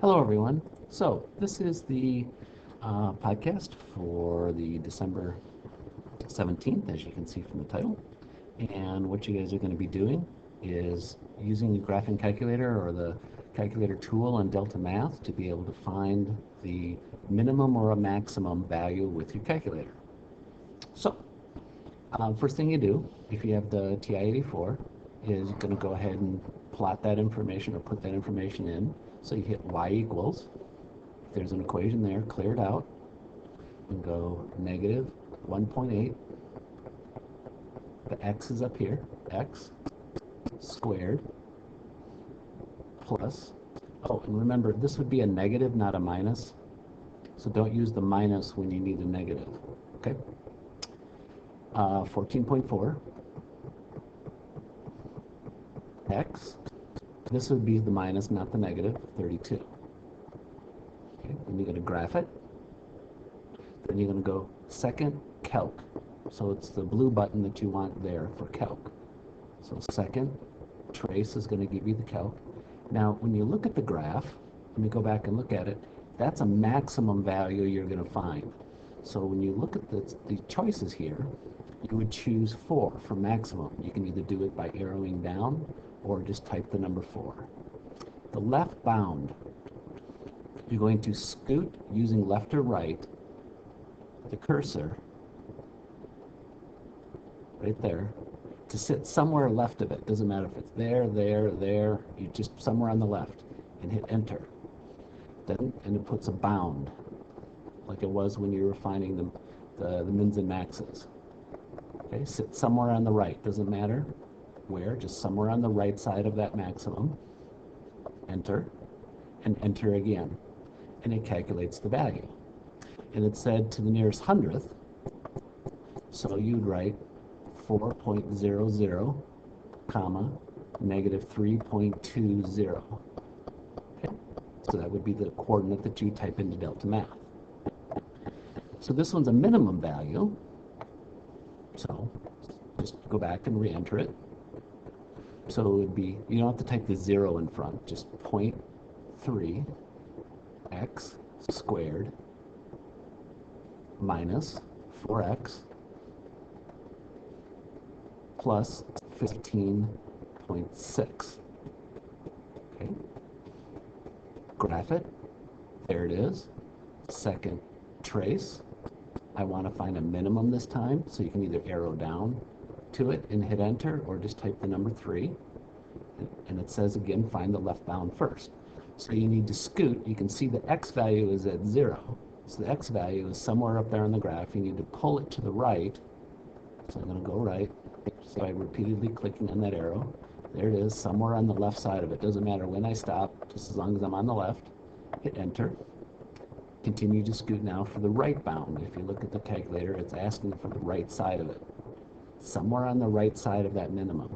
Hello, everyone. So, this is the podcast for the December 17th, as you can see from the title. And what you guys are going to be doing is using the graphing calculator or the calculator tool on Delta Math to be able to find the minimum or a maximum value with your calculator. So, first thing you do, if you have the TI-84, is you're going to go ahead and plot that information or put that information in. So you hit y equals, if there's an equation there, clear it out, and go negative 1.8. The x is up here, x squared plus, oh, and remember, this would be a negative, not a minus. So don't use the minus when you need a negative, okay? 14.4 x, this would be the minus, not the negative, 32. Okay, then you're going to graph it. Then you're going to go second calc. So it's the blue button that you want there for calc. So second trace is going to give you the calc. Now, when you look at the graph, let me go back and look at it, that's a maximum value you're going to find. So when you look at the choices here, you would choose 4 for maximum. You can either do it by arrowing down or just type the number 4. The left bound, you're going to scoot using left or right the cursor right there to sit somewhere left of it. Doesn't matter if it's there, you just somewhere on the left, and hit enter. Then, and it puts a bound like it was when you were finding the mins and maxes. Okay, sit somewhere on the right, doesn't matter where, just somewhere on the right side of that maximum. Enter, and enter again, and it calculates the value. And it said to the nearest hundredth, so you'd write 4.00, comma, negative 3.20. Okay, so that would be the coordinate that you type into Delta Math. So this one's a minimum value, so just go back and re-enter it. So it would be, you don't have to type the 0 in front, just 0.3 x squared minus 4x plus 15.6. Okay. Graph it. There it is. Second trace. I want to find a minimum this time, so you can either arrow down to it and hit enter, or just type the number 3. And it says again, find the left bound first. So you need to scoot. You can see the x value is at 0. So the x value is somewhere up there on the graph. You need to pull it to the right. So I'm going to go right. So by repeatedly clicking on that arrow, there it is, somewhere on the left side of it. Doesn't matter when I stop, just as long as I'm on the left. Hit enter. Continue to scoot now for the right bound. If you look at the calculator, it's asking for the right side of it. Somewhere on the right side of that minimum.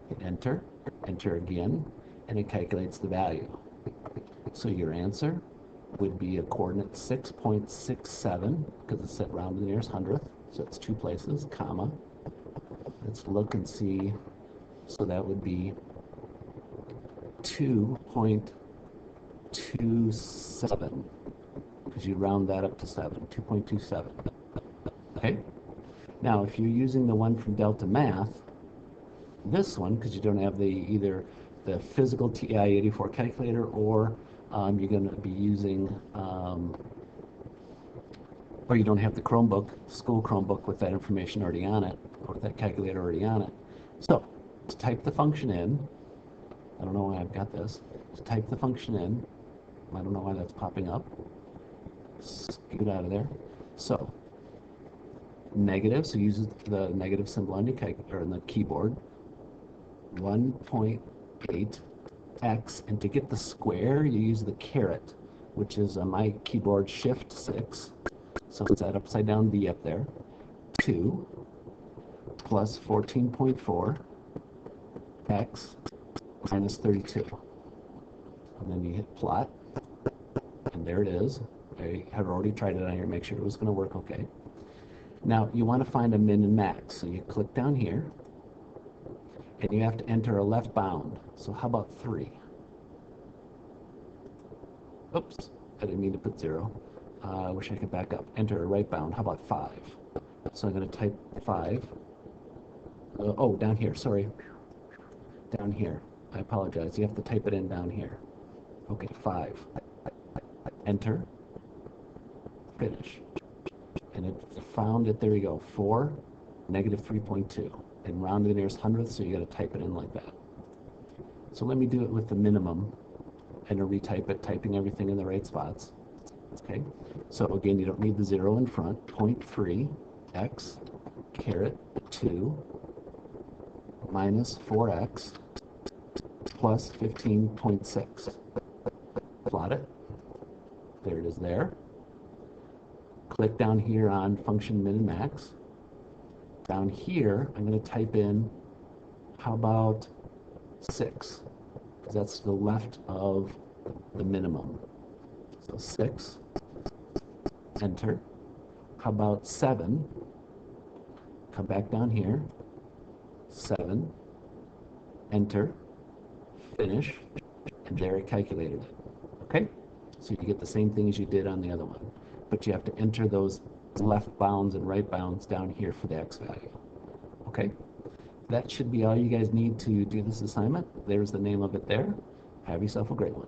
Hit enter, enter again, and it calculates the value. So your answer would be a coordinate 6.67, because it's set round to the nearest hundredth, so it's 2 places, comma. Let's look and see, so that would be 2.27, because you round that up to 7, 2.27. Okay? Now, if you're using the one from Delta Math, this one, because you don't have either the physical TI-84 calculator, or you're going to be using, or you don't have the Chromebook, school Chromebook with that information already on it, or that calculator already on it. So, to type the function in, I don't know why I've got this, to type the function in, I don't know why that's popping up, get out of there. So, negative, so use the negative symbol on your on the keyboard, 1.8 x, and to get the square, you use the caret, which is on my keyboard Shift 6, so it's that upside down V up there, 2 plus 14.4 x minus 32. And then you hit plot, and there it is. I had already tried it on here, make sure it was going to work okay. Now, you want to find a min and max, so you click down here, and you have to enter a left bound. So how about 3? Oops, I didn't mean to put 0. I wish I could back up. Enter a right bound. How about 5? So I'm going to type 5. Oh, down here, sorry. Down here. I apologize. You have to type it in down here. Okay, 5. Enter. Finish. And it found it, there we go, 4, negative 3.2. And round to the nearest hundredth, so you got to type it in like that. So let me do it with the minimum and retype it, typing everything in the right spots. Okay, so again, you don't need the 0 in front. Point free, x, caret 2, minus 4x, plus 15.6. Plot it. There it is there. Click down here on function min and max. Down here, I'm going to type in, how about 6? Because that's to the left of the minimum. So 6. Enter. How about 7? Come back down here. 7. Enter. Finish. And there it calculated it. Okay? So you get the same thing as you did on the other one. But you have to enter those left bounds and right bounds down here for the x value. Okay? That should be all you guys need to do this assignment. There's the name of it there. Have yourself a great one.